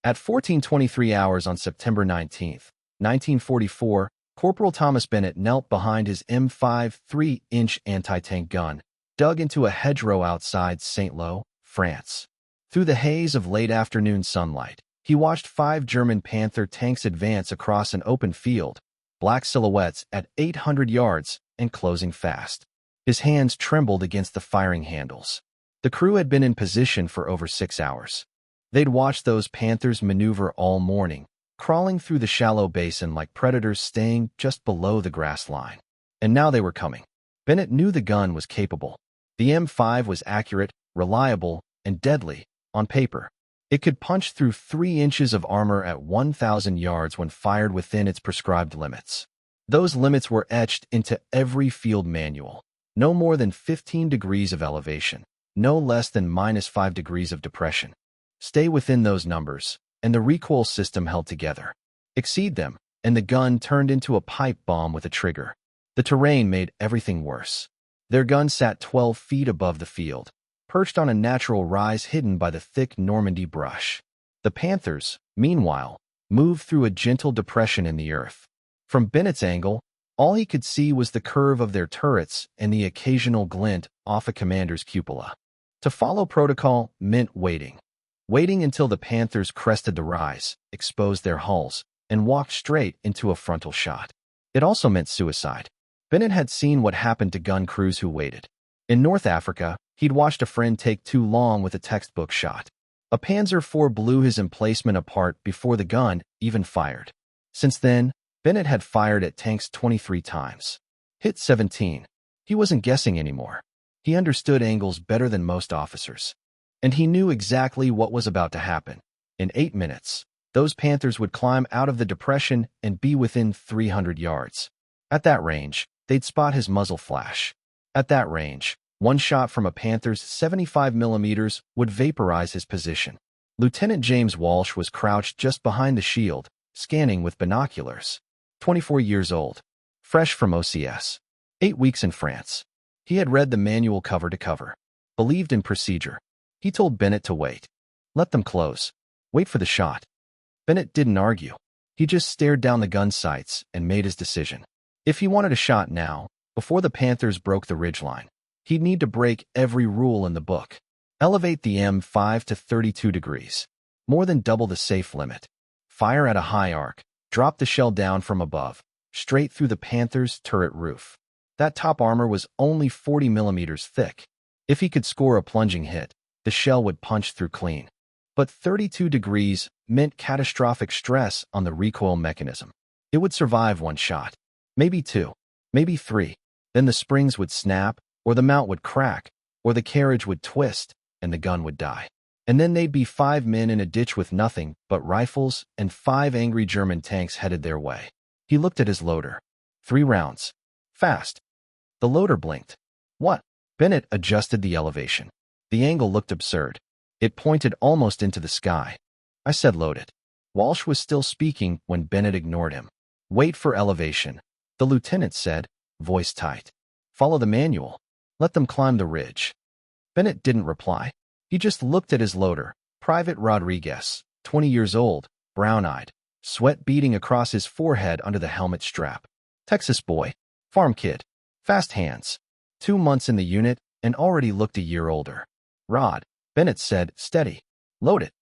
At 14:23 hours on September 19th, 1944, Corporal Thomas Bennett knelt behind his M5 3-inch anti-tank gun, dug into a hedgerow outside Saint-Lô, France. Through the haze of late afternoon sunlight, he watched 5 German Panther tanks advance across an open field, black silhouettes at 800 yards and closing fast. His hands trembled against the firing handles. The crew had been in position for over 6 hours. They'd watched those Panthers maneuver all morning, crawling through the shallow basin like predators staying just below the grass line. And now they were coming. Bennett knew the gun was capable. The M5 was accurate, reliable, and deadly, on paper. It could punch through 3 inches of armor at 1,000 yards when fired within its prescribed limits. Those limits were etched into every field manual. No more than 15 degrees of elevation, no less than -5 degrees of depression. Stay within those numbers, and the recoil system held together. Exceed them, and the gun turned into a pipe bomb with a trigger. The terrain made everything worse. Their gun sat 12 feet above the field, perched on a natural rise hidden by the thick Normandy brush. The Panthers, meanwhile, moved through a gentle depression in the earth. From Bennett's angle, all he could see was the curve of their turrets and the occasional glint off a commander's cupola. To follow protocol meant waiting. Waiting until the Panthers crested the rise, exposed their hulls, and walked straight into a frontal shot. It also meant suicide. Bennett had seen what happened to gun crews who waited. In North Africa, he'd watched a friend take too long with a textbook shot. A Panzer IV blew his emplacement apart before the gun even fired. Since then, Bennett had fired at tanks 23 times. Hit 17. He wasn't guessing anymore. He understood angles better than most officers. And he knew exactly what was about to happen. In 8 minutes, those Panthers would climb out of the depression and be within 300 yards. At that range, they'd spot his muzzle flash. At that range, one shot from a Panther's 75 millimeters would vaporize his position. Lieutenant James Walsh was crouched just behind the shield, scanning with binoculars. 24 years old, fresh from OCS. 8 weeks in France. He had read the manual cover to cover, believed in procedure. He told Bennett to wait. Let them close. Wait for the shot. Bennett didn't argue. He just stared down the gun sights and made his decision. If he wanted a shot now, before the Panthers broke the ridgeline, he'd need to break every rule in the book. Elevate the M5 to 32 degrees, more than double the safe limit. Fire at a high arc, drop the shell down from above, straight through the Panther's turret roof. That top armor was only 40 millimeters thick. If he could score a plunging hit, the shell would punch through clean. But 32 degrees meant catastrophic stress on the recoil mechanism. It would survive 1 shot, maybe 2, maybe 3. Then the springs would snap, or the mount would crack, or the carriage would twist, and the gun would die. And then they'd be 5 men in a ditch with nothing but rifles and 5 angry German tanks headed their way. He looked at his loader. 3 rounds. Fast. The loader blinked. What? Bennett adjusted the elevation. The angle looked absurd. It pointed almost into the sky. I said load it. Walsh was still speaking when Bennett ignored him. Wait for elevation, the lieutenant said, voice tight. Follow the manual. Let them climb the ridge. Bennett didn't reply. He just looked at his loader, Private Rodriguez, 20 years old, brown-eyed, sweat beading across his forehead under the helmet strap. Texas boy, farm kid, fast hands. 2 months in the unit and already looked a year older. Rod, Bennett said, steady. Load it.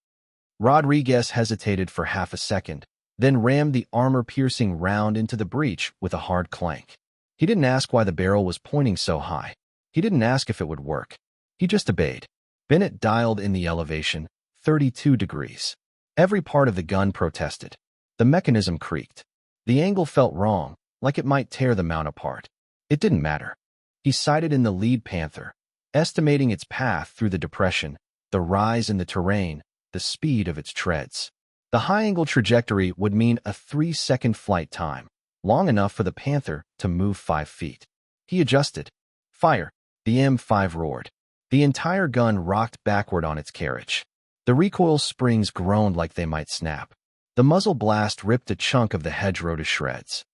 Rodriguez hesitated for half a second, then rammed the armor-piercing round into the breech with a hard clank. He didn't ask why the barrel was pointing so high. He didn't ask if it would work. He just obeyed. Bennett dialed in the elevation, 32 degrees. Every part of the gun protested. The mechanism creaked. The angle felt wrong, like it might tear the mount apart. It didn't matter. He sighted in the lead Panther, estimating its path through the depression, the rise in the terrain, the speed of its treads. The high-angle trajectory would mean a 3-second flight time, long enough for the Panther to move 5 feet. He adjusted. Fire. The M5 roared. The entire gun rocked backward on its carriage. The recoil springs groaned like they might snap. The muzzle blast ripped a chunk of the hedgerow to shreds.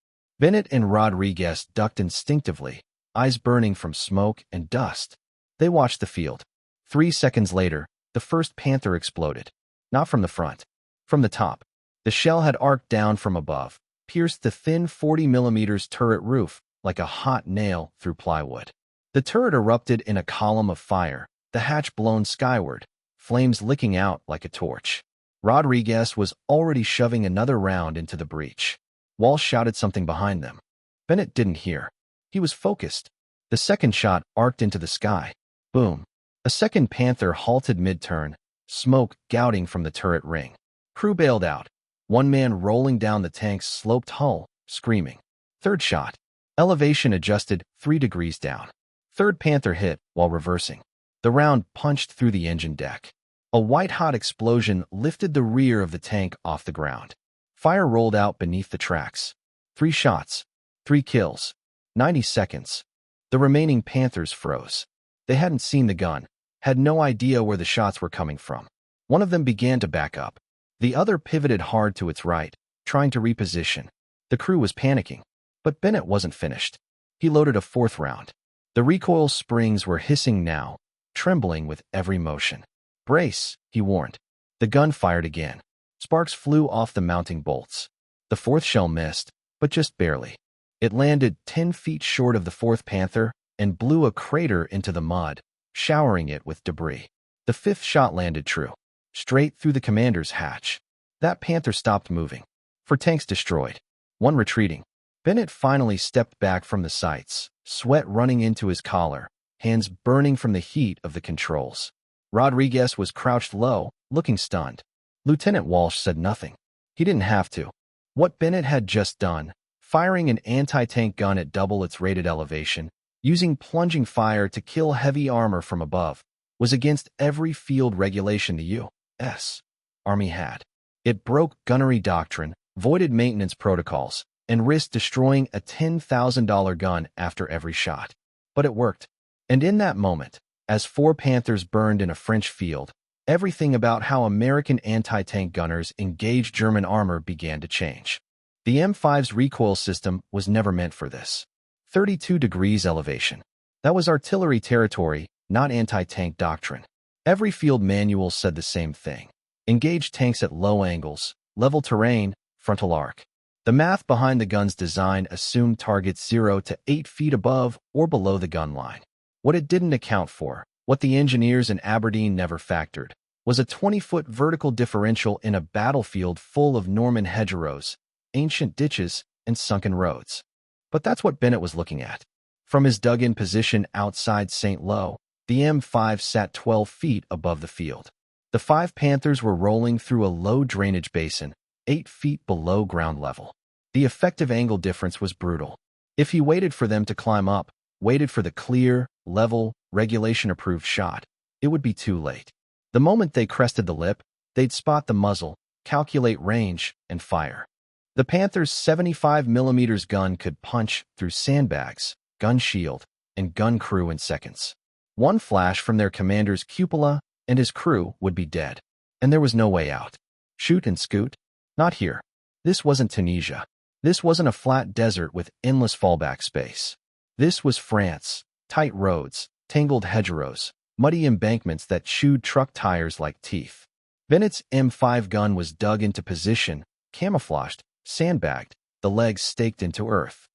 Bennett and Rodriguez ducked instinctively, eyes burning from smoke and dust. They watched the field. 3 seconds later, the first Panther exploded. Not from the front. From the top, the shell had arced down from above, pierced the thin 40mm turret roof like a hot nail through plywood. The turret erupted in a column of fire, the hatch blown skyward, flames licking out like a torch. Rodriguez was already shoving another round into the breach. Walsh shouted something behind them. Bennett didn't hear. He was focused. The second shot arced into the sky. Boom. A second Panther halted mid-turn, smoke gouting from the turret ring. Crew bailed out. One man rolling down the tank's sloped hull, screaming. Third shot. Elevation adjusted 3 degrees down. Third Panther hit while reversing. The round punched through the engine deck. A white-hot explosion lifted the rear of the tank off the ground. Fire rolled out beneath the tracks. 3 shots. 3 kills. 90 seconds. The remaining Panthers froze. They hadn't seen the gun, had no idea where the shots were coming from. One of them began to back up. The other pivoted hard to its right, trying to reposition. The crew was panicking. But Bennett wasn't finished. He loaded a 4th round. The recoil springs were hissing now, trembling with every motion. Brace, he warned. The gun fired again. Sparks flew off the mounting bolts. The 4th shell missed, but just barely. It landed 10 feet short of the 4th Panther and blew a crater into the mud, showering it with debris. The 5th shot landed true, straight through the commander's hatch. That Panther stopped moving. 4 tanks destroyed. 1 retreating. Bennett finally stepped back from the sights, sweat running into his collar, hands burning from the heat of the controls. Rodriguez was crouched low, looking stunned. Lieutenant Walsh said nothing. He didn't have to. What Bennett had just done, firing an anti-tank gun at double its rated elevation, using plunging fire to kill heavy armor from above, was against every field regulation the U.S. Army had. It broke gunnery doctrine, voided maintenance protocols, and risked destroying a $10,000 gun after every shot. But it worked. And in that moment, as 4 Panthers burned in a French field, everything about how American anti-tank gunners engaged German armor began to change. The M5's recoil system was never meant for this. 32 degrees elevation. That was artillery territory, not anti-tank doctrine. Every field manual said the same thing. Engage tanks at low angles, level terrain, frontal arc. The math behind the gun's design assumed targets 0 to 8 feet above or below the gun line. What it didn't account for, what the engineers in Aberdeen never factored, was a 20-foot vertical differential in a battlefield full of Norman hedgerows, ancient ditches, and sunken roads. But that's what Bennett was looking at. From his dug-in position outside St. Lo, the M5 sat 12 feet above the field. The 5 Panthers were rolling through a low drainage basin, 8 feet below ground level. The effective angle difference was brutal. If he waited for them to climb up, waited for the clear, level, regulation-approved shot, it would be too late. The moment they crested the lip, they'd spot the muzzle, calculate range, and fire. The Panther's 75mm gun could punch through sandbags, gun shield, and gun crew in seconds. One flash from their commander's cupola, and his crew would be dead. And there was no way out. Shoot and scoot? Not here. This wasn't Tunisia. This wasn't a flat desert with endless fallback space. This was France. Tight roads, tangled hedgerows, muddy embankments that chewed truck tires like teeth. Bennett's M5 gun was dug into position, camouflaged, sandbagged, the legs staked into earth.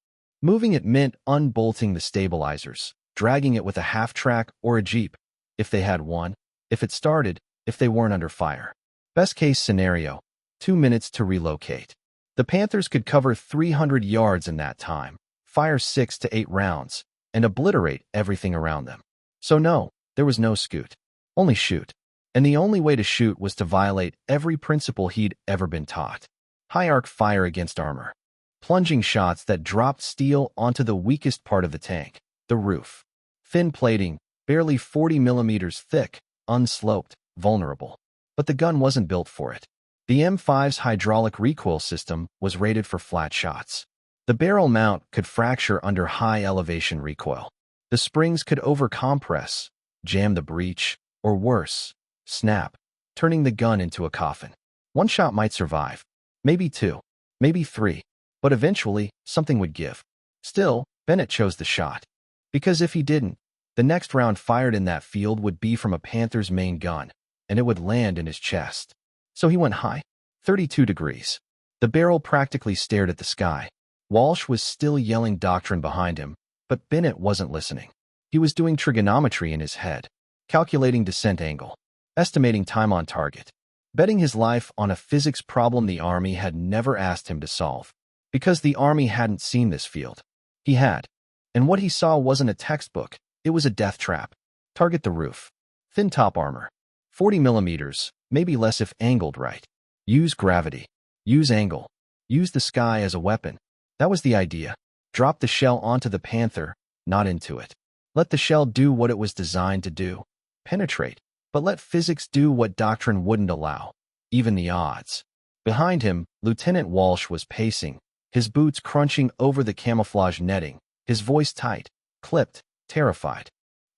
Moving it meant unbolting the stabilizers, dragging it with a half-track or a jeep, if they had one, if it started, if they weren't under fire. Best case scenario, 2 minutes to relocate. The Panthers could cover 300 yards in that time, fire 6 to 8 rounds, and obliterate everything around them. So no, there was no scoot. Only shoot. And the only way to shoot was to violate every principle he'd ever been taught. High arc fire against armor. Plunging shots that dropped steel onto the weakest part of the tank, the roof. Thin plating, barely 40mm thick, unsloped, vulnerable. But the gun wasn't built for it. The M5's hydraulic recoil system was rated for flat shots. The barrel mount could fracture under high elevation recoil. The springs could overcompress, jam the breech, or worse, snap, turning the gun into a coffin. One shot might survive. Maybe 2. Maybe 3. But eventually, something would give. Still, Bennett chose the shot. Because if he didn't, the next round fired in that field would be from a Panther's main gun, and it would land in his chest. So he went high. 32 degrees. The barrel practically stared at the sky. Walsh was still yelling doctrine behind him, but Bennett wasn't listening. He was doing trigonometry in his head, calculating descent angle, estimating time on target, betting his life on a physics problem the Army had never asked him to solve. Because the Army hadn't seen this field. He had. And what he saw wasn't a textbook, it was a death trap. Target the roof. Thin top armor. 40 millimeters, maybe less if angled right. Use gravity. Use angle. Use the sky as a weapon. That was the idea. Drop the shell onto the Panther, not into it. Let the shell do what it was designed to do. Penetrate. But let physics do what doctrine wouldn't allow. Even the odds. Behind him, Lieutenant Walsh was pacing, his boots crunching over the camouflage netting, his voice tight, clipped, terrified.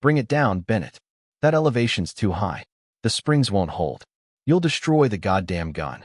Bring it down, Bennett. That elevation's too high. The springs won't hold. You'll destroy the goddamn gun.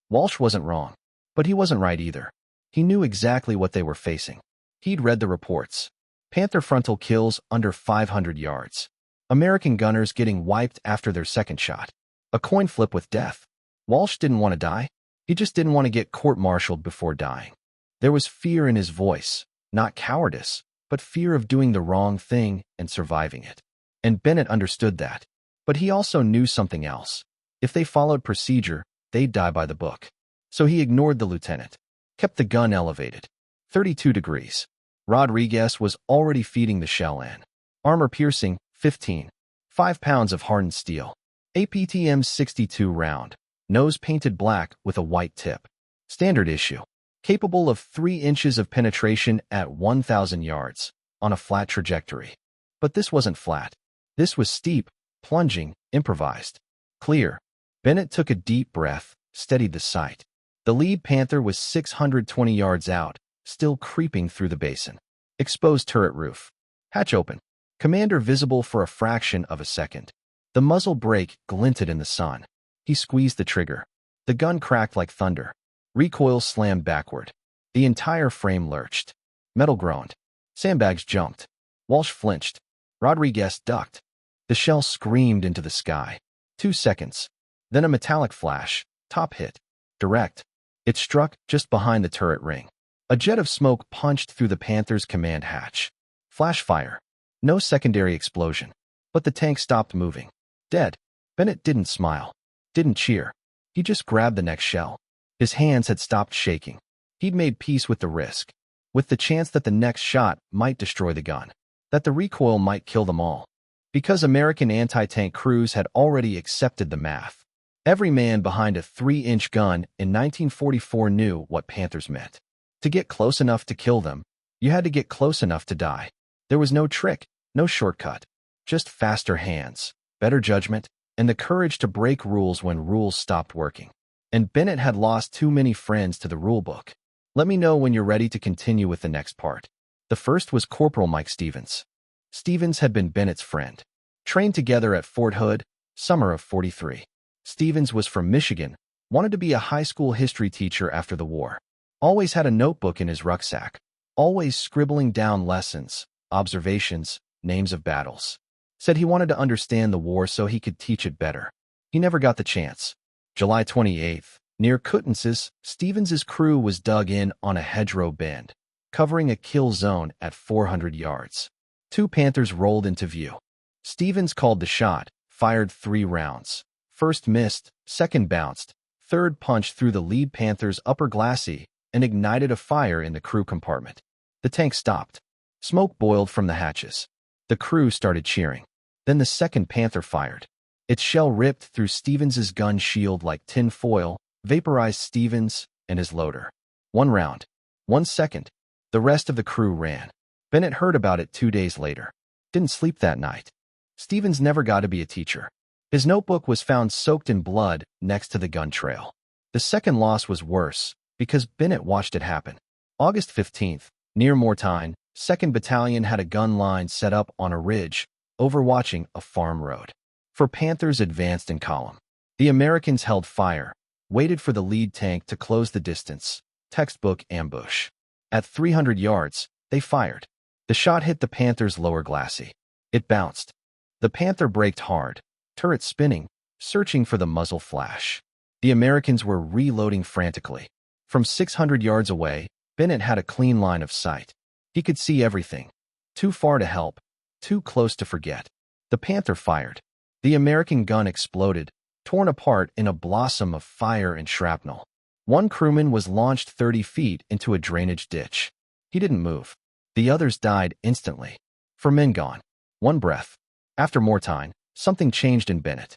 Walsh wasn't wrong, but he wasn't right either. He knew exactly what they were facing. He'd read the reports. Panther frontal kills under 500 yards. American gunners getting wiped after their second shot. A coin flip with death. Walsh didn't want to die. He just didn't want to get court-martialed before dying. There was fear in his voice, not cowardice, but fear of doing the wrong thing and surviving it. And Bennett understood that. But he also knew something else. If they followed procedure, they'd die by the book. So he ignored the lieutenant, kept the gun elevated. 32 degrees. Rodriguez was already feeding the shell in. Armor piercing, 15. 5 pounds of hardened steel. APTM 62 round. Nose painted black with a white tip. Standard issue. Capable of 3 inches of penetration at 1,000 yards, on a flat trajectory. But this wasn't flat. This was steep, plunging, improvised. Clear. Bennett took a deep breath, steadied the sight. The lead Panther was 620 yards out, still creeping through the basin. Exposed turret roof. Hatch open. Commander visible for a fraction of a second. The muzzle brake glinted in the sun. He squeezed the trigger. The gun cracked like thunder. Recoil slammed backward. The entire frame lurched. Metal groaned. Sandbags jumped. Walsh flinched. Rodriguez ducked. The shell screamed into the sky. 2 seconds. Then a metallic flash. Top hit. Direct. It struck just behind the turret ring. A jet of smoke punched through the Panther's command hatch. Flash fire. No secondary explosion. But the tank stopped moving. Dead. Bennett didn't smile. Didn't cheer. He just grabbed the next shell. His hands had stopped shaking. He'd made peace with the risk. With the chance that the next shot might destroy the gun. That the recoil might kill them all. Because American anti-tank crews had already accepted the math. Every man behind a 3-inch gun in 1944 knew what Panthers meant. To get close enough to kill them, you had to get close enough to die. There was no trick, no shortcut. Just faster hands, better judgment, and the courage to break rules when rules stopped working. And Bennett had lost too many friends to the rulebook. Let me know when you're ready to continue with the next part. The first was Corporal Mike Stevens. Stevens had been Bennett's friend. Trained together at Fort Hood, summer of '43. Stevens was from Michigan, wanted to be a high school history teacher after the war. Always had a notebook in his rucksack. Always scribbling down lessons, observations, names of battles. Said he wanted to understand the war so he could teach it better. He never got the chance. July 28th, near Coutances, Stevens's crew was dug in on a hedgerow bend, covering a kill zone at 400 yards. 2 Panthers rolled into view. Stevens called the shot, fired 3 rounds. First missed, second bounced, third punched through the lead Panther's upper glacis and ignited a fire in the crew compartment. The tank stopped. Smoke boiled from the hatches. The crew started cheering. Then the second Panther fired. Its shell ripped through Stevens's gun shield like tin foil, vaporized Stevens and his loader. 1 round. 1 second. The rest of the crew ran. Bennett heard about it 2 days later. Didn't sleep that night. Stevens never got to be a teacher. His notebook was found soaked in blood next to the gun trail. The second loss was worse, because Bennett watched it happen. August 15th, near Mortain, 2nd Battalion had a gun line set up on a ridge, overwatching a farm road. 4 Panthers advanced in column. The Americans held fire, waited for the lead tank to close the distance. Textbook ambush. At 300 yards, they fired. The shot hit the Panther's lower glacis. It bounced. The Panther braked hard, turret spinning, searching for the muzzle flash. The Americans were reloading frantically. From 600 yards away, Bennett had a clean line of sight. He could see everything. Too far to help, too close to forget. The Panther fired. The American gun exploded, torn apart in a blossom of fire and shrapnel. One crewman was launched 30 feet into a drainage ditch. He didn't move. The others died instantly. 4 men gone. One breath. After more time, something changed in Bennett.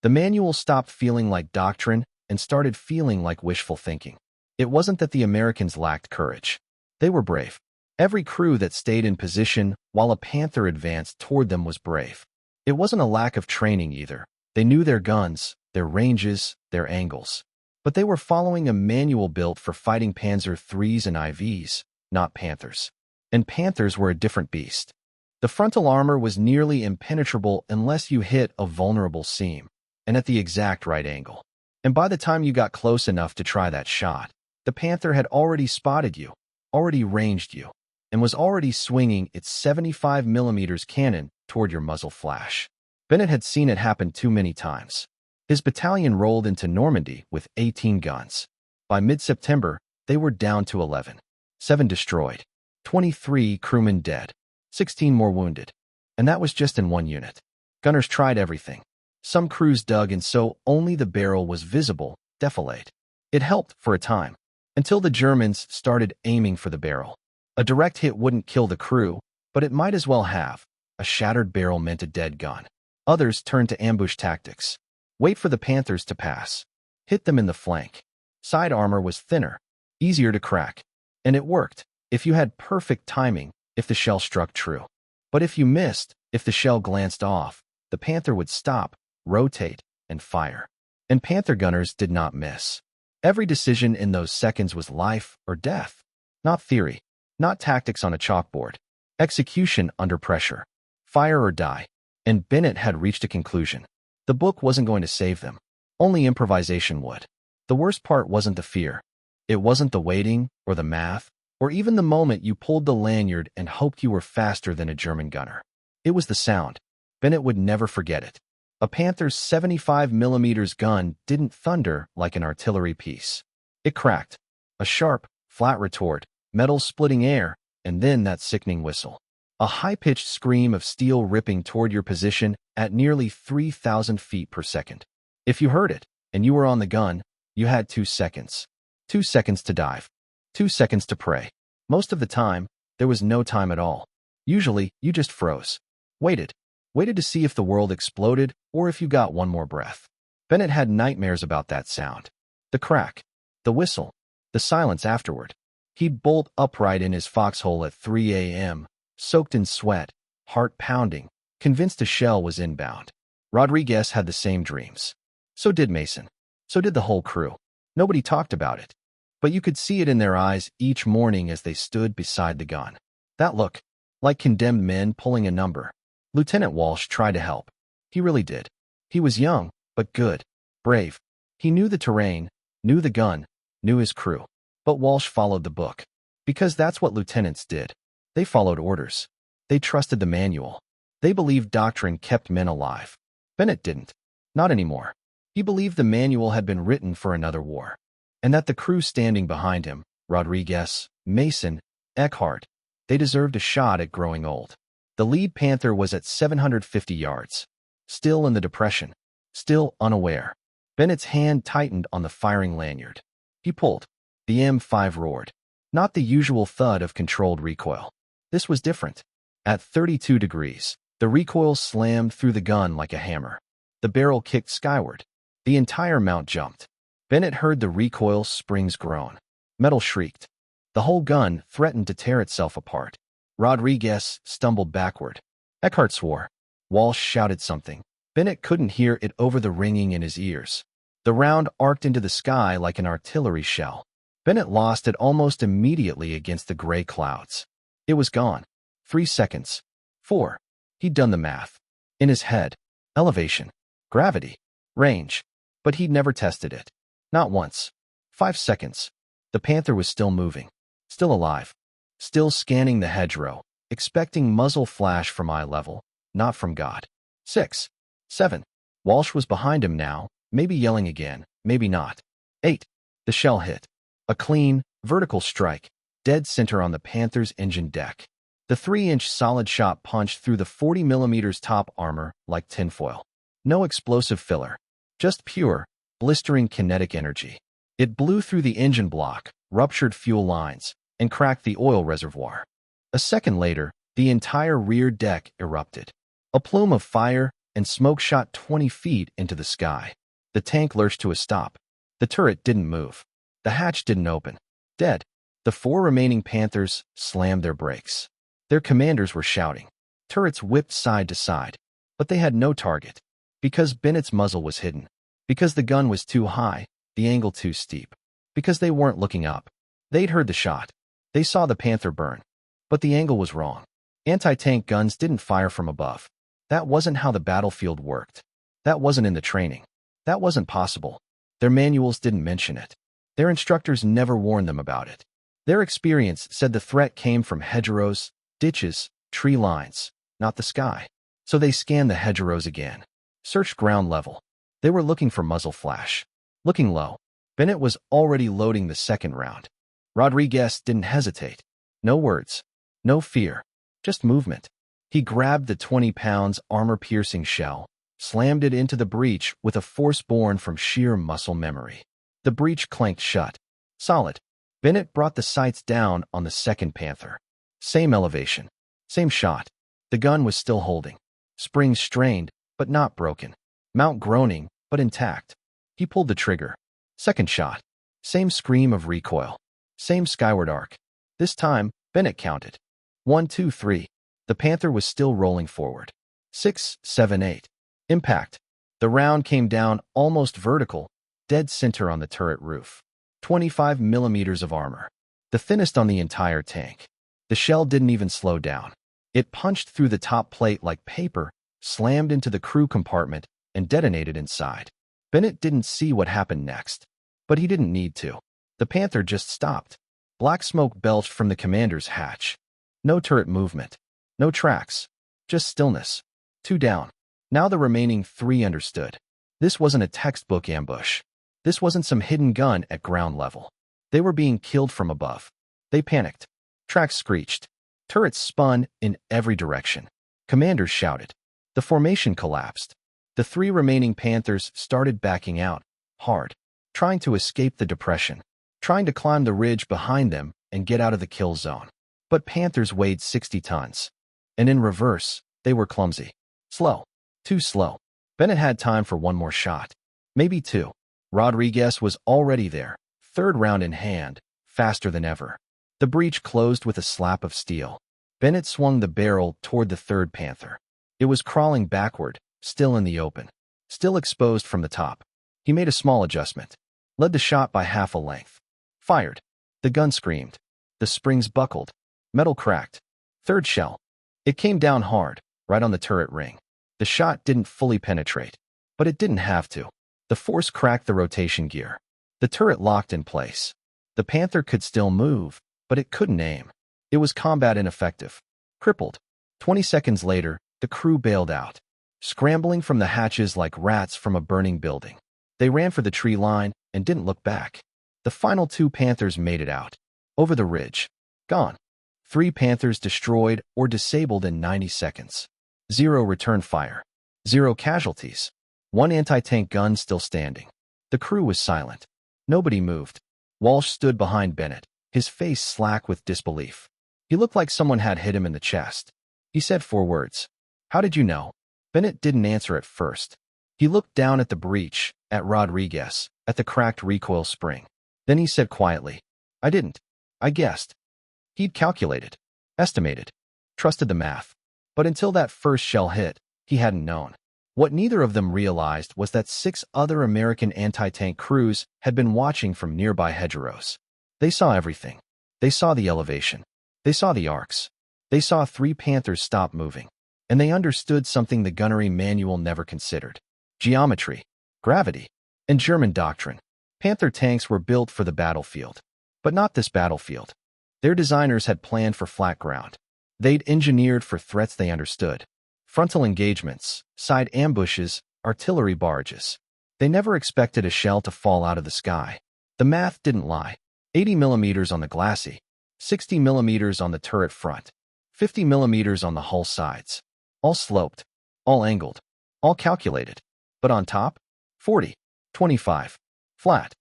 The manual stopped feeling like doctrine and started feeling like wishful thinking. It wasn't that the Americans lacked courage. They were brave. Every crew that stayed in position while a Panther advanced toward them was brave. It wasn't a lack of training either. They knew their guns, their ranges, their angles. But they were following a manual built for fighting Panzer IIIs and IVs, not Panthers. And Panthers were a different beast. The frontal armor was nearly impenetrable unless you hit a vulnerable seam, and at the exact right angle. And by the time you got close enough to try that shot, the Panther had already spotted you, already ranged you, and was already swinging its 75mm cannon toward your muzzle flash. Bennett had seen it happen too many times. His battalion rolled into Normandy with 18 guns. By mid-September, they were down to 11. 7 destroyed. 23 crewmen dead. 16 more wounded. And that was just in one unit. Gunners tried everything. Some crews dug and so only the barrel was visible, defilade. It helped for a time, until the Germans started aiming for the barrel. A direct hit wouldn't kill the crew, but it might as well have. A shattered barrel meant a dead gun. Others turned to ambush tactics. Wait for the Panthers to pass. Hit them in the flank. Side armor was thinner, easier to crack. And it worked, if you had perfect timing, if the shell struck true. But if you missed, if the shell glanced off, the Panther would stop, rotate, and fire. And Panther gunners did not miss. Every decision in those seconds was life or death. Not theory, not tactics on a chalkboard. Execution under pressure. Fire or die. And Bennett had reached a conclusion. The book wasn't going to save them. Only improvisation would. The worst part wasn't the fear. It wasn't the waiting, or the math, or even the moment you pulled the lanyard and hoped you were faster than a German gunner. It was the sound. Bennett would never forget it. A Panther's 75mm gun didn't thunder like an artillery piece. It cracked. A sharp, flat retort, metal splitting air, and then that sickening whistle. A high-pitched scream of steel ripping toward your position at nearly 3,000 feet per second. If you heard it, and you were on the gun, you had 2 seconds. 2 seconds to dive. 2 seconds to pray. Most of the time, there was no time at all. Usually, you just froze. Waited. Waited to see if the world exploded or if you got one more breath. Bennett had nightmares about that sound. The crack. The whistle. The silence afterward. He'd bolt upright in his foxhole at 3 a.m., soaked in sweat, heart pounding, convinced a shell was inbound. Rodriguez had the same dreams. So did Mason. So did the whole crew. Nobody talked about it. But you could see it in their eyes each morning as they stood beside the gun. That look, like condemned men pulling a number. Lieutenant Walsh tried to help. He really did. He was young, but good, brave. He knew the terrain, knew the gun, knew his crew. But Walsh followed the book. Because that's what lieutenants did. They followed orders. They trusted the manual. They believed doctrine kept men alive. Bennett didn't. Not anymore. He believed the manual had been written for another war. And that the crew standing behind him, Rodriguez, Mason, Eckhart, they deserved a shot at growing old. The lead Panther was at 750 yards. Still in the depression. Still unaware. Bennett's hand tightened on the firing lanyard. He pulled. The M5 roared. Not the usual thud of controlled recoil. This was different. At 32 degrees, the recoil slammed through the gun like a hammer. The barrel kicked skyward. The entire mount jumped. Bennett heard the recoil springs groan. Metal shrieked. The whole gun threatened to tear itself apart. Rodriguez stumbled backward. Eckhart swore. Walsh shouted something. Bennett couldn't hear it over the ringing in his ears. The round arced into the sky like an artillery shell. Bennett lost it almost immediately against the gray clouds. It was gone. 3 seconds. 4. He'd done the math. In his head. Elevation. Gravity. Range. But he'd never tested it. Not once. 5 seconds. The Panther was still moving. Still alive. Still scanning the hedgerow, expecting muzzle flash from eye level, not from God. 6. 7. Walsh was behind him now, maybe yelling again, maybe not. 8. The shell hit. A clean, vertical strike, dead center on the Panther's engine deck. The 3-inch solid shot punched through the 40mm top armor like tinfoil. No explosive filler. Just pure, blistering kinetic energy. It blew through the engine block, ruptured fuel lines, and cracked the oil reservoir. A second later, the entire rear deck erupted. A plume of fire and smoke shot 20 feet into the sky. The tank lurched to a stop. The turret didn't move. The hatch didn't open. Dead. The 4 remaining Panthers slammed their brakes. Their commanders were shouting. Turrets whipped side to side. But they had no target. Because Bennett's muzzle was hidden. Because the gun was too high, the angle too steep. Because they weren't looking up. They'd heard the shot. They saw the Panther burn. But the angle was wrong. Anti-tank guns didn't fire from above. That wasn't how the battlefield worked. That wasn't in the training. That wasn't possible. Their manuals didn't mention it. Their instructors never warned them about it. Their experience said the threat came from hedgerows, ditches, tree lines, not the sky. So they scanned the hedgerows again. Searched ground level. They were looking for muzzle flash. Looking low. Bennett was already loading the second round. Rodriguez didn't hesitate. No words. No fear. Just movement. He grabbed the 20-pound armor-piercing shell, slammed it into the breech with a force born from sheer muscle memory. The breech clanked shut. Solid. Bennett brought the sights down on the second Panther. Same elevation. Same shot. The gun was still holding. Springs strained, but not broken. Mount groaning, but intact. He pulled the trigger. Second shot. Same scream of recoil. Same skyward arc. This time, Bennett counted. 1, 2, 3. The Panther was still rolling forward. 6, 7, 8. Impact. The round came down almost vertical, dead center on the turret roof. 25mm of armor. The thinnest on the entire tank. The shell didn't even slow down. It punched through the top plate like paper, slammed into the crew compartment, and detonated inside. Bennett didn't see what happened next. But he didn't need to. The Panther just stopped. Black smoke belched from the commander's hatch. No turret movement. No tracks. Just stillness. 2 down. Now the remaining 3 understood. This wasn't a textbook ambush. This wasn't some hidden gun at ground level. They were being killed from above. They panicked. Tracks screeched. Turrets spun in every direction. Commanders shouted. The formation collapsed. The 3 remaining Panthers started backing out, hard, trying to escape the depression, trying to climb the ridge behind them and get out of the kill zone. But Panthers weighed 60 tons. And in reverse, they were clumsy. Slow. Too slow. Bennett had time for 1 more shot. Maybe 2. Rodriguez was already there, 3rd round in hand, faster than ever. The breech closed with a slap of steel. Bennett swung the barrel toward the 3rd Panther. It was crawling backward, still in the open, still exposed from the top. He made a small adjustment. Led the shot by half a length. Fired. The gun screamed. The springs buckled. Metal cracked. 3rd shell. It came down hard, right on the turret ring. The shot didn't fully penetrate, but it didn't have to. The force cracked the rotation gear. The turret locked in place. The Panther could still move, but it couldn't aim. It was combat ineffective. Crippled. 20 seconds later, the crew bailed out, scrambling from the hatches like rats from a burning building. They ran for the tree line and didn't look back. The final 2 Panthers made it out. Over the ridge. Gone. 3 Panthers destroyed or disabled in 90 seconds. 0 return fire. 0 casualties. 1 anti-tank gun still standing. The crew was silent. Nobody moved. Walsh stood behind Bennett, his face slack with disbelief. He looked like someone had hit him in the chest. He said 4 words. How did you know? Bennett didn't answer at first. He looked down at the breech, at Rodriguez, at the cracked recoil spring. Then he said quietly, I didn't. I guessed. He'd calculated, estimated, trusted the math. But until that first shell hit, he hadn't known. What neither of them realized was that 6 other American anti-tank crews had been watching from nearby hedgerows. They saw everything. They saw the elevation. They saw the arcs. They saw 3 Panthers stop moving. And they understood something the gunnery manual never considered. Geometry, gravity, and German doctrine. Panther tanks were built for the battlefield. But not this battlefield. Their designers had planned for flat ground. They'd engineered for threats they understood. Frontal engagements, side ambushes, artillery barrages. They never expected a shell to fall out of the sky. The math didn't lie. 80 millimeters on the glacis, 60 millimeters on the turret front, 50 millimeters on the hull sides. All sloped, all angled, all calculated. But on top, 40, 25, flat.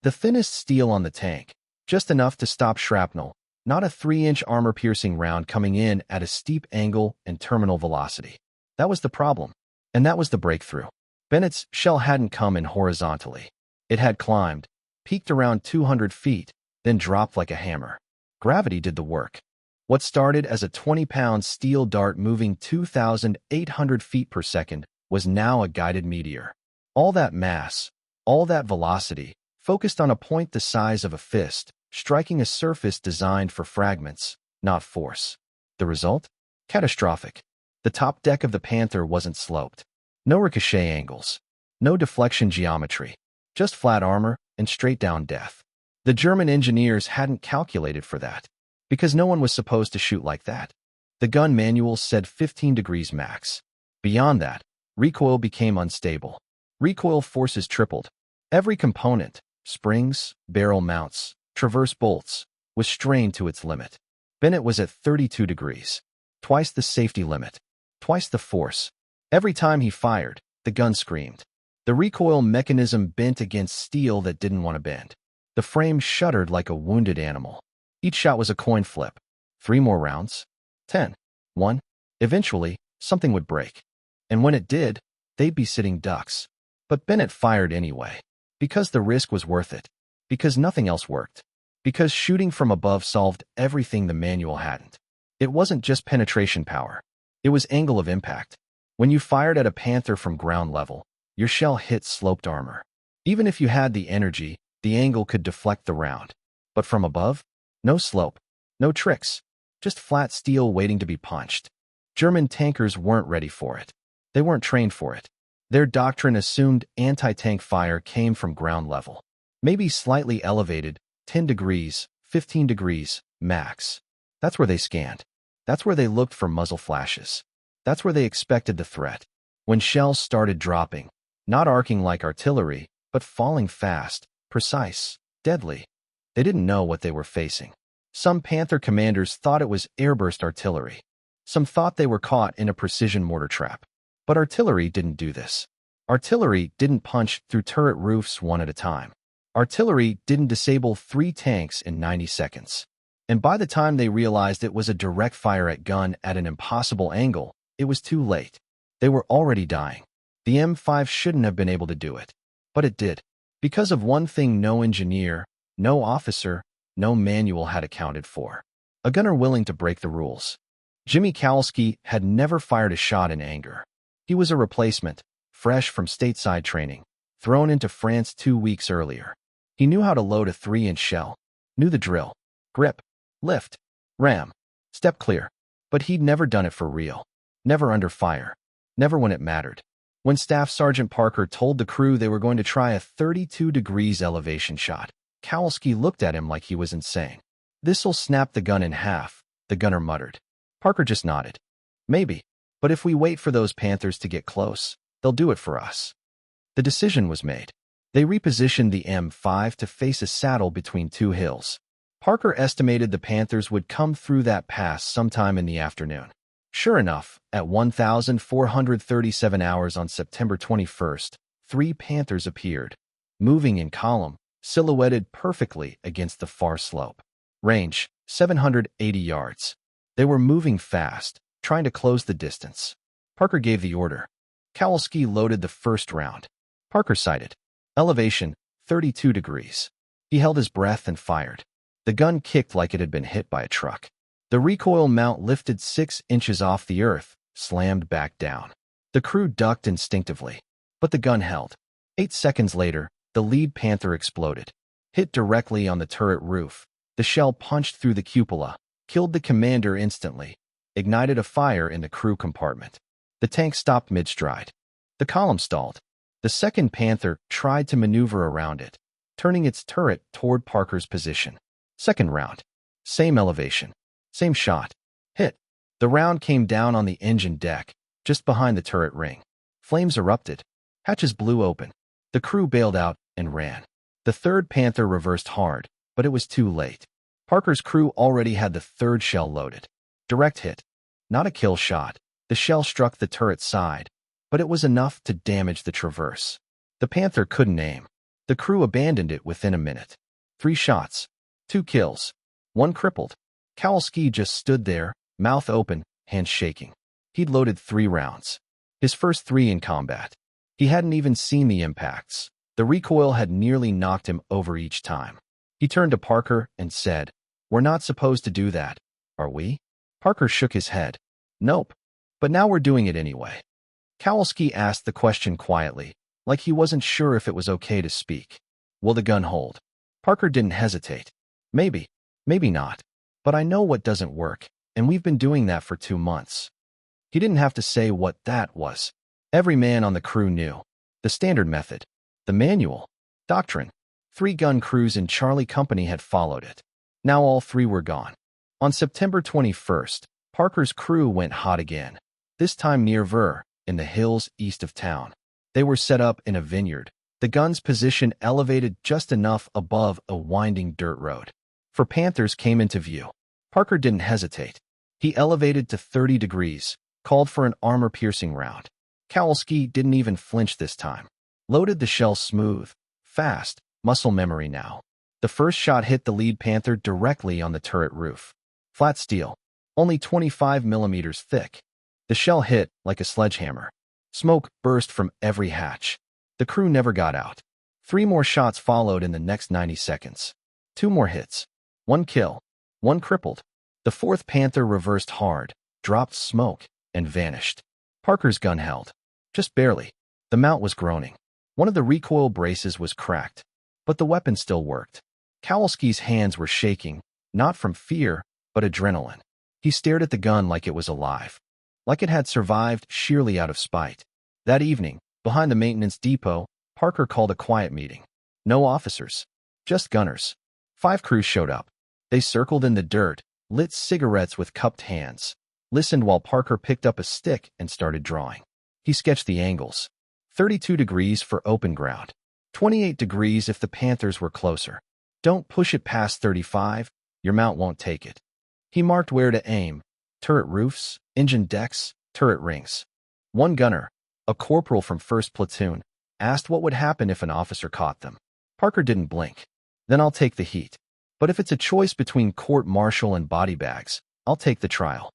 The thinnest steel on the tank, just enough to stop shrapnel, not a 3-inch armor-piercing round coming in at a steep angle and terminal velocity. That was the problem, and that was the breakthrough. Bennett's shell hadn't come in horizontally. It had climbed, peaked around 200 feet, then dropped like a hammer. Gravity did the work. What started as a 20-pound steel dart moving 2,800 feet per second was now a guided meteor. All that mass, all that velocity, focused on a point the size of a fist, striking a surface designed for fragments, not force. The result? Catastrophic. The top deck of the Panther wasn't sloped. No ricochet angles. No deflection geometry. Just flat armor and straight-down death. The German engineers hadn't calculated for that, because no one was supposed to shoot like that. The gun manual said 15 degrees max. Beyond that, recoil became unstable. Recoil forces tripled. Every component, springs, barrel mounts, traverse bolts, was strained to its limit. Bennett was at 32 degrees. Twice the safety limit. Twice the force. Every time he fired, the gun screamed. The recoil mechanism bent against steel that didn't want to bend. The frame shuddered like a wounded animal. Each shot was a coin flip. 3 more rounds. 10. 1. Eventually, something would break. And when it did, they'd be sitting ducks. But Bennett fired anyway. Because the risk was worth it. Because nothing else worked. Because shooting from above solved everything the manual hadn't. It wasn't just penetration power. It was angle of impact. When you fired at a Panther from ground level, your shell hit sloped armor. Even if you had the energy, the angle could deflect the round. But from above, no slope, no tricks, just flat steel waiting to be punched. German tankers weren't ready for it. They weren't trained for it. Their doctrine assumed anti-tank fire came from ground level. Maybe slightly elevated, 10 degrees, 15 degrees, max. That's where they scanned. That's where they looked for muzzle flashes. That's where they expected the threat. When shells started dropping, not arcing like artillery, but falling fast, precise, deadly, they didn't know what they were facing. Some Panther commanders thought it was airburst artillery. Some thought they were caught in a precision mortar trap. But artillery didn't do this. Artillery didn't punch through turret roofs one at a time. Artillery didn't disable 3 tanks in 90 seconds. And by the time they realized it was a direct fire at gun at an impossible angle, it was too late. They were already dying. The M5 shouldn't have been able to do it. But it did. Because of one thing no engineer, no officer, no manual had accounted for. A gunner willing to break the rules. Jimmy Kowalski had never fired a shot in anger. He was a replacement, fresh from stateside training, thrown into France 2 weeks earlier. He knew how to load a 3-inch shell, knew the drill. Grip, lift, ram, step clear. But he'd never done it for real. Never under fire. Never when it mattered. When Staff Sergeant Parker told the crew they were going to try a 32 degrees elevation shot, Kowalski looked at him like he was insane. "This'll snap the gun in half," the gunner muttered. Parker just nodded. "Maybe. But if we wait for those Panthers to get close, they'll do it for us." The decision was made. They repositioned the M5 to face a saddle between 2 hills. Parker estimated the Panthers would come through that pass sometime in the afternoon. Sure enough, at 1,437 hours on September 21st, 3 Panthers appeared, moving in column, silhouetted perfectly against the far slope. Range, 780 yards. They were moving fast, trying to close the distance. Parker gave the order. Kowalski loaded the first round. Parker sighted. Elevation, 32 degrees. He held his breath and fired. The gun kicked like it had been hit by a truck. The recoil mount lifted 6 inches off the earth, slammed back down. The crew ducked instinctively, but the gun held. 8 seconds later, the lead Panther exploded. Hit directly on the turret roof, the shell punched through the cupola, killed the commander instantly, ignited a fire in the crew compartment. The tank stopped mid-stride. The column stalled. The second Panther tried to maneuver around it, turning its turret toward Parker's position. Second round. Same elevation. Same shot. Hit. The round came down on the engine deck, just behind the turret ring. Flames erupted. Hatches blew open. The crew bailed out and ran. The third Panther reversed hard, but it was too late. Parker's crew already had the third shell loaded. Direct hit. Not a kill shot. The shell struck the turret side, but it was enough to damage the traverse. The Panther couldn't aim. The crew abandoned it within a minute. 3 shots. 2 kills. 1 crippled. Kowalski just stood there, mouth open, hands shaking. He'd loaded 3 rounds. His first 3 in combat. He hadn't even seen the impacts. The recoil had nearly knocked him over each time. He turned to Parker and said, "We're not supposed to do that, are we?" Parker shook his head. "Nope. But now we're doing it anyway." Kowalski asked the question quietly, like he wasn't sure if it was okay to speak. "Will the gun hold?" Parker didn't hesitate. "Maybe. Maybe not. But I know what doesn't work, and we've been doing that for 2 months." He didn't have to say what that was. Every man on the crew knew. The standard method. The manual. Doctrine. 3 gun crews in Charlie Company had followed it. Now all 3 were gone. On September 21st, Parker's crew went hot again. This time near Ver, in the hills east of town. They were set up in a vineyard, the gun's position elevated just enough above a winding dirt road. 4 Panthers came into view. Parker didn't hesitate. He elevated to 30 degrees, called for an armor-piercing round. Kowalski didn't even flinch this time. Loaded the shell smooth, fast, muscle memory now. The first shot hit the lead Panther directly on the turret roof. Flat steel, only 25 millimeters thick. The shell hit like a sledgehammer. Smoke burst from every hatch. The crew never got out. 3 more shots followed in the next 90 seconds. 2 more hits. 1 kill. 1 crippled. The 4th Panther reversed hard, dropped smoke, and vanished. Parker's gun held. Just barely. The mount was groaning. One of the recoil braces was cracked. But the weapon still worked. Kowalski's hands were shaking, not from fear, but adrenaline. He stared at the gun like it was alive. Like it had survived sheerly out of spite. That evening, behind the maintenance depot, Parker called a quiet meeting. No officers. Just gunners. 5 crews showed up. They circled in the dirt, lit cigarettes with cupped hands, listened while Parker picked up a stick and started drawing. He sketched the angles. 32 degrees for open ground. 28 degrees if the Panthers were closer. Don't push it past 35, your mount won't take it. He marked where to aim. Turret roofs, engine decks, turret rings. One gunner, a corporal from 1st Platoon, asked what would happen if an officer caught them. Parker didn't blink. "Then I'll take the heat. But if it's a choice between court-martial and body bags, I'll take the trial."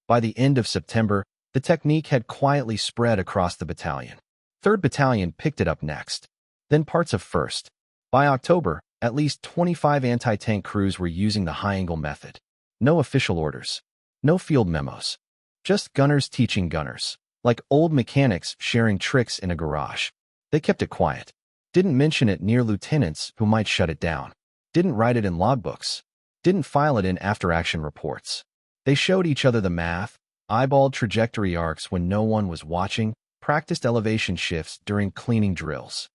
By the end of September, the technique had quietly spread across the battalion. 3rd Battalion picked it up next. Then parts of 1st. By October, at least 25 anti-tank crews were using the high-angle method. No official orders. No field memos. Just gunners teaching gunners. Like old mechanics sharing tricks in a garage. They kept it quiet. Didn't mention it near lieutenants who might shut it down. Didn't write it in logbooks. Didn't file it in after-action reports. They showed each other the math, eyeballed trajectory arcs when no one was watching, practiced elevation shifts during cleaning drills.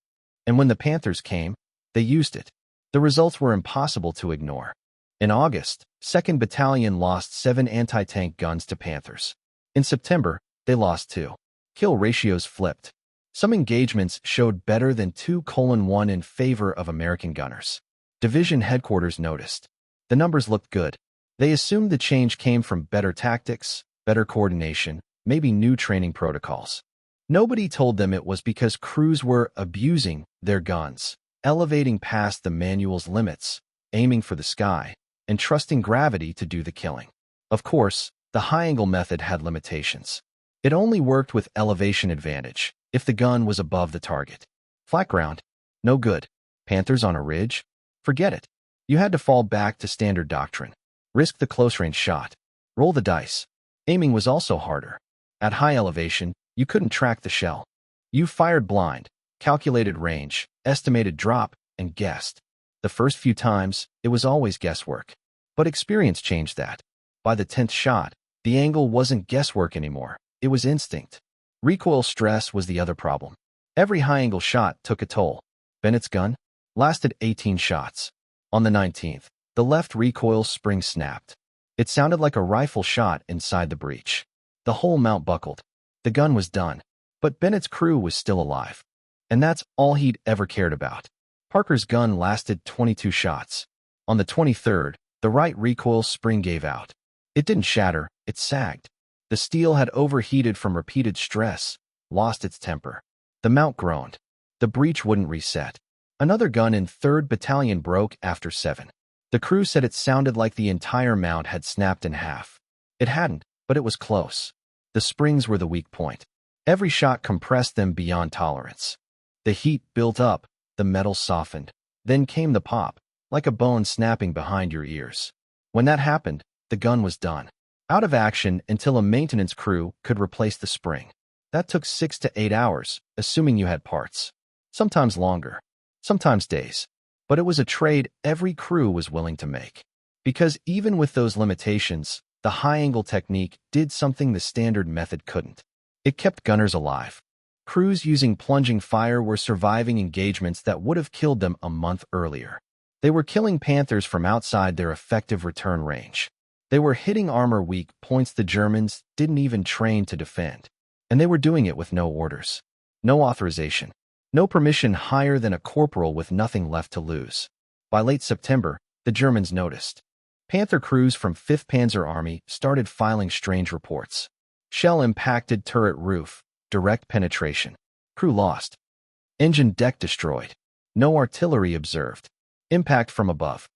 And when the Panthers came, they used it. The results were impossible to ignore. In August, 2nd Battalion lost 7 anti-tank guns to Panthers. In September, they lost 2. Kill ratios flipped. Some engagements showed better than 2:1 in favor of American gunners. Division headquarters noticed. The numbers looked good. They assumed the change came from better tactics, better coordination, maybe new training protocols. Nobody told them it was because crews were abusing their guns, elevating past the manual's limits, aiming for the sky, and trusting gravity to do the killing. Of course, the high-angle method had limitations. It only worked with elevation advantage, if the gun was above the target. Flat ground? No good. Panthers on a ridge? Forget it. You had to fall back to standard doctrine. Risk the close-range shot. Roll the dice. Aiming was also harder. At high elevation, you couldn't track the shell. You fired blind, calculated range, estimated drop, and guessed. The first few times, it was always guesswork. But experience changed that. By the 10th shot, the angle wasn't guesswork anymore. It was instinct. Recoil stress was the other problem. Every high-angle shot took a toll. Bennett's gun lasted 18 shots. On the 19th, the left recoil spring snapped. It sounded like a rifle shot inside the breech. The whole mount buckled. The gun was done. But Bennett's crew was still alive. And that's all he'd ever cared about. Parker's gun lasted 22 shots. On the 23rd, the right recoil spring gave out. It didn't shatter, it sagged. The steel had overheated from repeated stress, lost its temper. The mount groaned. The breech wouldn't reset. Another gun in 3rd Battalion broke after 7. The crew said it sounded like the entire mount had snapped in half. It hadn't, but it was close. The springs were the weak point. Every shot compressed them beyond tolerance. The heat built up, the metal softened. Then came the pop, like a bone snapping behind your ears. When that happened, the gun was done. Out of action until a maintenance crew could replace the spring. That took 6 to 8 hours, assuming you had parts. Sometimes longer, sometimes days. But it was a trade every crew was willing to make. Because even with those limitations, the high-angle technique did something the standard method couldn't. It kept gunners alive. Crews using plunging fire were surviving engagements that would have killed them a month earlier. They were killing Panthers from outside their effective return range. They were hitting armor-weak points the Germans didn't even train to defend. And they were doing it with no orders. No authorization. No permission higher than a corporal with nothing left to lose. By late September, the Germans noticed. Panther crews from 5th Panzer Army started filing strange reports. Shell-impacted turret roof, direct penetration. Crew lost. Engine deck destroyed. No artillery observed. Impact from above.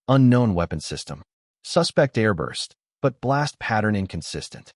Unknown weapon system. Suspect airburst, but blast pattern inconsistent.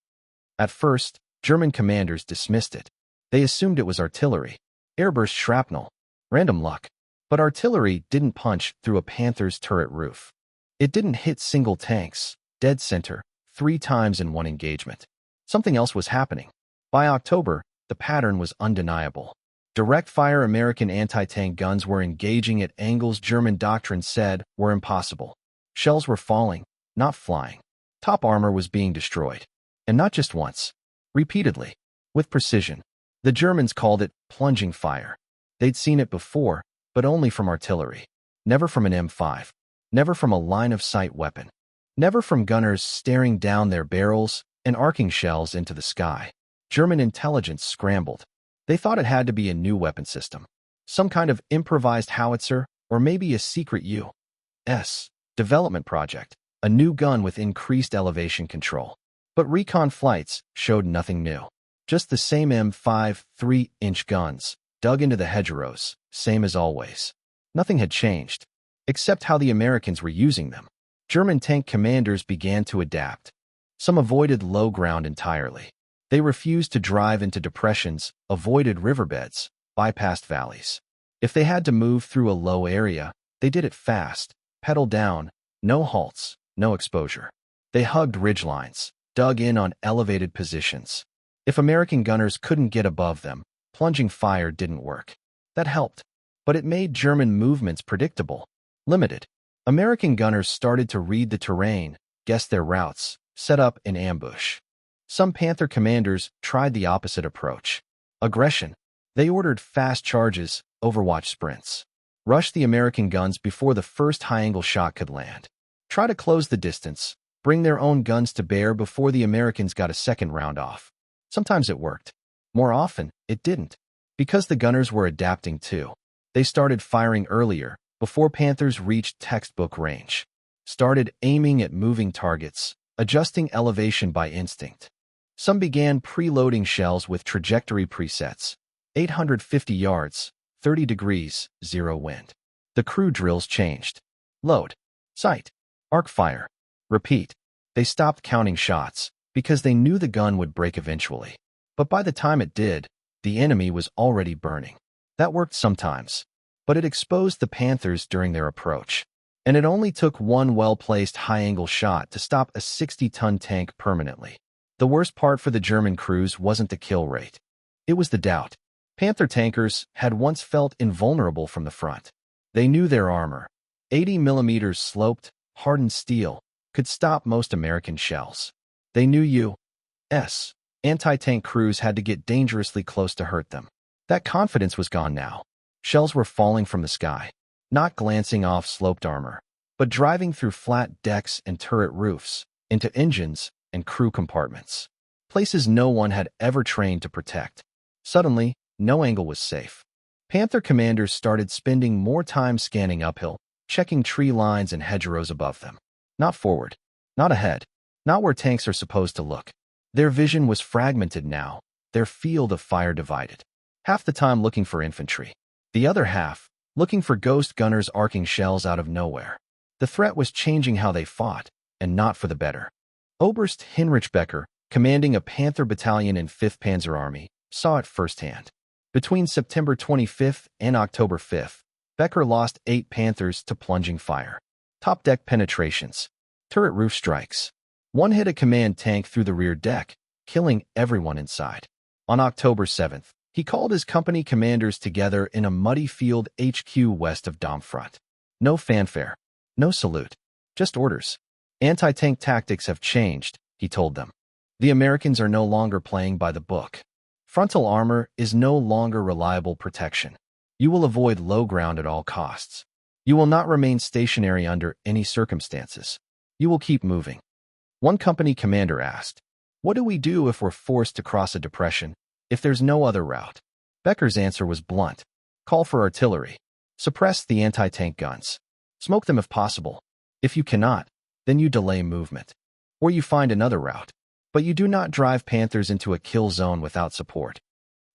At first, German commanders dismissed it. They assumed it was artillery. Airburst shrapnel. Random luck. But artillery didn't punch through a Panther's turret roof. It didn't hit single tanks, dead center, 3 times in one engagement. Something else was happening. By October, the pattern was undeniable. Direct-fire American anti-tank guns were engaging at angles German doctrine said were impossible. Shells were falling, not flying. Top armor was being destroyed. And not just once. Repeatedly. With precision. The Germans called it plunging fire. They'd seen it before, but only from artillery. Never from an M5. Never from a line-of-sight weapon. Never from gunners staring down their barrels and arcing shells into the sky. German intelligence scrambled. They thought it had to be a new weapon system. Some kind of improvised howitzer, or maybe a secret U.S. development project. A new gun with increased elevation control. But recon flights showed nothing new. Just the same M5 3-inch guns, dug into the hedgerows, same as always. Nothing had changed, except how the Americans were using them. German tank commanders began to adapt. Some avoided low ground entirely. They refused to drive into depressions, avoided riverbeds, bypassed valleys. If they had to move through a low area, they did it fast, pedal down, no halts, no exposure. They hugged ridgelines, dug in on elevated positions. If American gunners couldn't get above them, plunging fire didn't work. That helped, but it made German movements predictable, limited. American gunners started to read the terrain, guess their routes, set up an ambush. Some Panther commanders tried the opposite approach. Aggression. They ordered fast charges, Overwatch sprints. Rush the American guns before the first high-angle shot could land. Try to close the distance, bring their own guns to bear before the Americans got a second round off. Sometimes it worked. More often, it didn't. Because the gunners were adapting too. They started firing earlier, before Panthers reached textbook range. Started aiming at moving targets, adjusting elevation by instinct. Some began preloading shells with trajectory presets. 850 yards, 30 degrees, 0 wind. The crew drills changed. Load. Sight. Arc fire. Repeat. They stopped counting shots, because they knew the gun would break eventually. But by the time it did, the enemy was already burning. That worked sometimes, but it exposed the Panthers during their approach. And it only took one well-placed high-angle shot to stop a 60-ton tank permanently. The worst part for the German crews wasn't the kill rate. It was the doubt. Panther tankers had once felt invulnerable from the front. They knew their armor, 80 millimeters sloped, hardened steel, could stop most American shells. They knew U.S. anti-tank crews had to get dangerously close to hurt them. That confidence was gone now. Shells were falling from the sky, not glancing off sloped armor, but driving through flat decks and turret roofs, into engines and crew compartments. Places no one had ever trained to protect. Suddenly, no angle was safe. Panther commanders started spending more time scanning uphill, checking tree lines and hedgerows above them. Not forward, not ahead, not where tanks are supposed to look. Their vision was fragmented now, their field of fire divided. Half the time looking for infantry. The other half, looking for ghost gunners arcing shells out of nowhere. The threat was changing how they fought, and not for the better. Oberst Heinrich Becker, commanding a Panther battalion in 5th Panzer Army, saw it firsthand. Between September 25th and October 5th, Becker lost 8 Panthers to plunging fire. Top-deck penetrations. Turret roof strikes. One hit a command tank through the rear deck, killing everyone inside. On October 7th, he called his company commanders together in a muddy field HQ west of Domfront. No fanfare. No salute. Just orders. Anti-tank tactics have changed, he told them. The Americans are no longer playing by the book. Frontal armor is no longer reliable protection. You will avoid low ground at all costs. You will not remain stationary under any circumstances. You will keep moving. One company commander asked, "What do we do if we're forced to cross a depression, if there's no other route?" Becker's answer was blunt. Call for artillery. Suppress the anti-tank guns. Smoke them if possible. If you cannot, then you delay movement. Or you find another route. But you do not drive Panthers into a kill zone without support.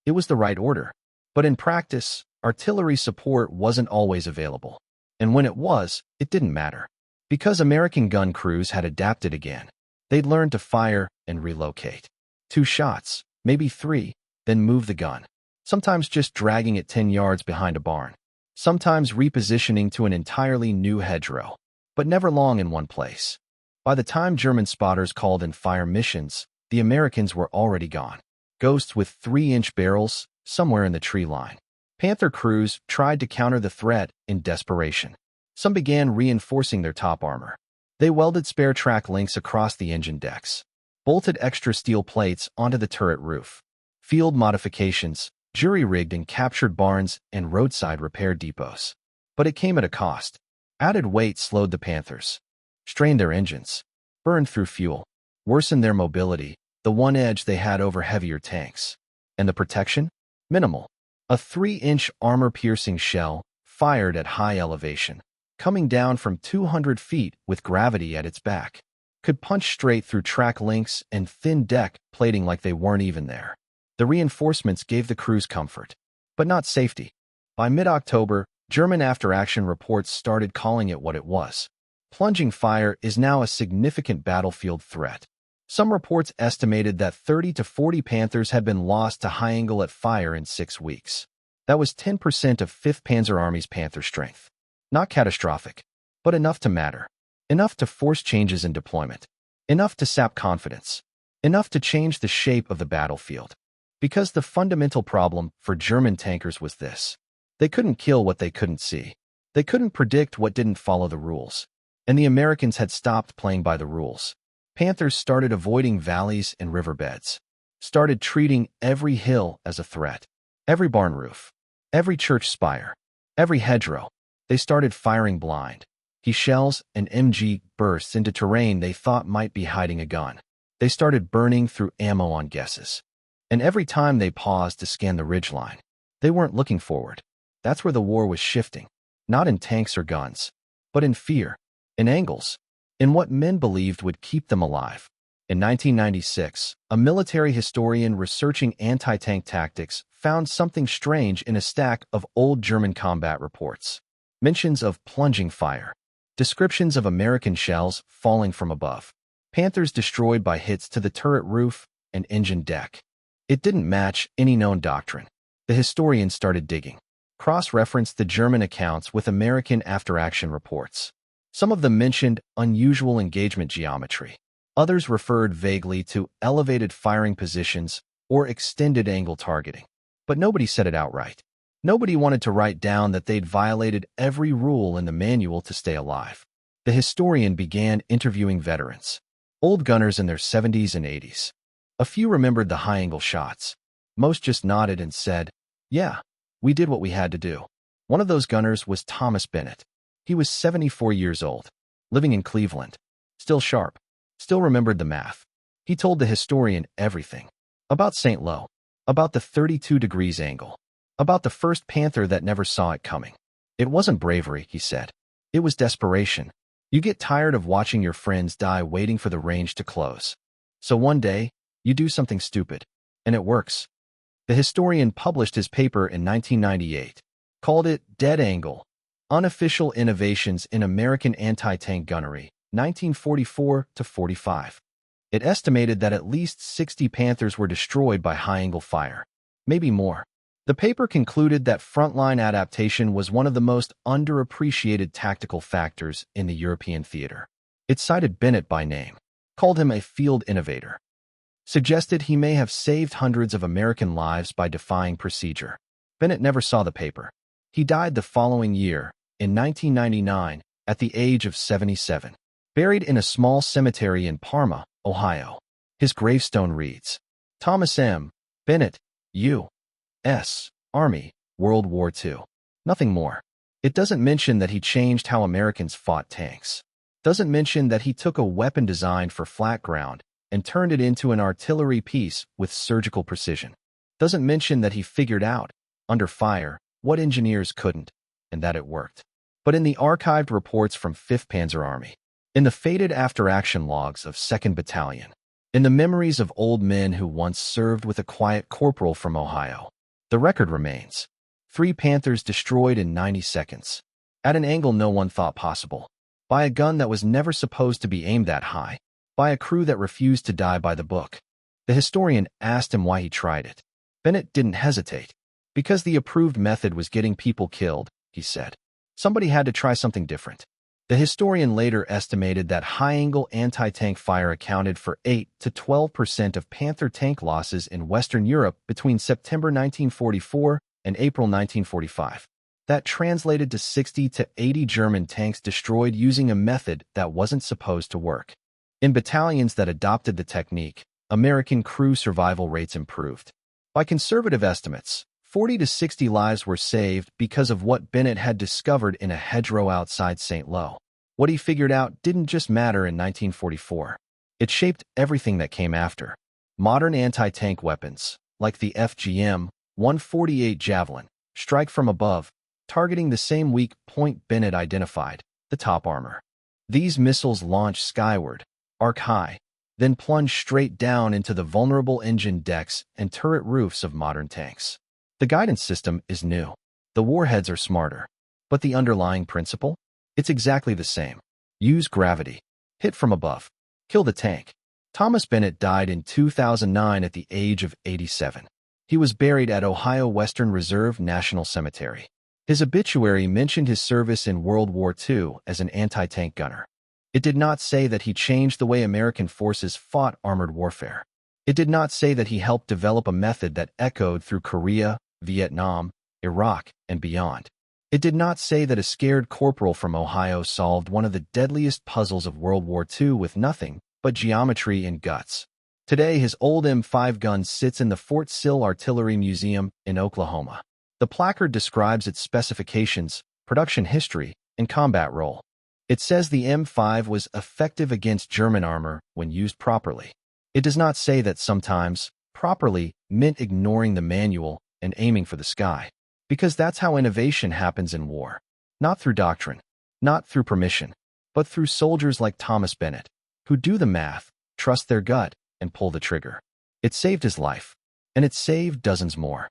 It was the right order. But in practice, artillery support wasn't always available. And when it was, it didn't matter. Because American gun crews had adapted again. They'd learned to fire and relocate. 2 shots, maybe 3, then move the gun. Sometimes just dragging it 10 yards behind a barn. Sometimes repositioning to an entirely new hedgerow. But never long in one place. By the time German spotters called in fire missions, the Americans were already gone. Ghosts with 3-inch barrels, somewhere in the tree line. Panther crews tried to counter the threat in desperation. Some began reinforcing their top armor. They welded spare track links across the engine decks, bolted extra steel plates onto the turret roof, field modifications, jury-rigged and captured barns and roadside repair depots. But it came at a cost. Added weight slowed the Panthers, strained their engines, burned through fuel, worsened their mobility, the one edge they had over heavier tanks. And the protection? Minimal. A 3-inch armor-piercing shell, fired at high elevation, coming down from 200 feet with gravity at its back, could punch straight through track links and thin deck plating like they weren't even there. The reinforcements gave the crews comfort, but not safety. By mid-October, German after-action reports started calling it what it was. Plunging fire is now a significant battlefield threat. Some reports estimated that 30 to 40 Panthers had been lost to high-angle at fire in 6 weeks. That was 10% of 5th Panzer Army's Panther strength. Not catastrophic, but enough to matter. Enough to force changes in deployment. Enough to sap confidence. Enough to change the shape of the battlefield. Because the fundamental problem for German tankers was this. They couldn't kill what they couldn't see. They couldn't predict what didn't follow the rules. And the Americans had stopped playing by the rules. Panthers started avoiding valleys and riverbeds. Started treating every hill as a threat. Every barn roof. Every church spire. Every hedgerow. They started firing blind. Shells and MG bursts into terrain they thought might be hiding a gun. They started burning through ammo on guesses. And every time they paused to scan the ridgeline, they weren't looking forward. That's where the war was shifting. Not in tanks or guns, but in fear, in angles, in what men believed would keep them alive. In 1996, a military historian researching anti-tank tactics found something strange in a stack of old German combat reports. Mentions of plunging fire. Descriptions of American shells falling from above. Panthers destroyed by hits to the turret roof and engine deck. It didn't match any known doctrine. The historian started digging. Cross-referenced the German accounts with American after-action reports. Some of them mentioned unusual engagement geometry. Others referred vaguely to elevated firing positions or extended angle targeting. But nobody said it outright. Nobody wanted to write down that they'd violated every rule in the manual to stay alive. The historian began interviewing veterans, old gunners in their 70s and 80s. A few remembered the high-angle shots. Most just nodded and said, "Yeah, we did what we had to do." One of those gunners was Thomas Bennett. He was 74 years old, living in Cleveland. Still sharp, still remembered the math. He told the historian everything. About St. Lo, about the 32 degrees angle, About the first Panther that never saw it coming. It wasn't bravery, he said. It was desperation. You get tired of watching your friends die waiting for the range to close. So one day, you do something stupid. And it works. The historian published his paper in 1998, called it Dead Angle, Unofficial Innovations in American Anti-Tank Gunnery, 1944-45. It estimated that at least 60 Panthers were destroyed by high-angle fire, maybe more. The paper concluded that frontline adaptation was one of the most underappreciated tactical factors in the European theater. It cited Bennett by name, called him a field innovator, suggested he may have saved hundreds of American lives by defying procedure. Bennett never saw the paper. He died the following year, in 1999, at the age of 77, buried in a small cemetery in Parma, Ohio. His gravestone reads, Thomas M. Bennett, U.S. Army, World War II. Nothing more. It doesn't mention that he changed how Americans fought tanks. Doesn't mention that he took a weapon designed for flat ground and turned it into an artillery piece with surgical precision. Doesn't mention that he figured out, under fire, what engineers couldn't, and that it worked. But in the archived reports from 5th Panzer Army, in the faded after-action logs of 2nd Battalion, in the memories of old men who once served with a quiet corporal from Ohio, the record remains. 3 Panthers destroyed in 90 seconds, at an angle no one thought possible, by a gun that was never supposed to be aimed that high, by a crew that refused to die by the book. The historian asked him why he tried it. Bennett didn't hesitate. Because the approved method was getting people killed, he said. Somebody had to try something different. The historian later estimated that high-angle anti-tank fire accounted for 8 to 12% of Panther tank losses in Western Europe between September 1944 and April 1945. That translated to 60 to 80 German tanks destroyed using a method that wasn't supposed to work. In battalions that adopted the technique, American crew survival rates improved. By conservative estimates, 40 to 60 lives were saved because of what Bennett had discovered in a hedgerow outside St. Lo. What he figured out didn't just matter in 1944. It shaped everything that came after. Modern anti-tank weapons, like the FGM-148 Javelin, strike from above, targeting the same weak point Bennett identified, the top armor. These missiles launch skyward, arc high, then plunge straight down into the vulnerable engine decks and turret roofs of modern tanks. The guidance system is new. The warheads are smarter. But the underlying principle? It's exactly the same. Use gravity. Hit from above. Kill the tank. Thomas Bennett died in 2009 at the age of 87. He was buried at Ohio Western Reserve National Cemetery. His obituary mentioned his service in World War II as an anti-tank gunner. It did not say that he changed the way American forces fought armored warfare. It did not say that he helped develop a method that echoed through Korea, Vietnam, Iraq, and beyond. It did not say that a scared corporal from Ohio solved one of the deadliest puzzles of World War II with nothing but geometry and guts. Today, his old M5 gun sits in the Fort Sill Artillery Museum in Oklahoma. The placard describes its specifications, production history, and combat role. It says the M5 was effective against German armor when used properly. It does not say that sometimes, properly, meant ignoring the manual and aiming for the sky. Because that's how innovation happens in war. Not through doctrine, not through permission, but through soldiers like Thomas Bennett, who do the math, trust their gut, and pull the trigger. It saved his life, and it saved dozens more.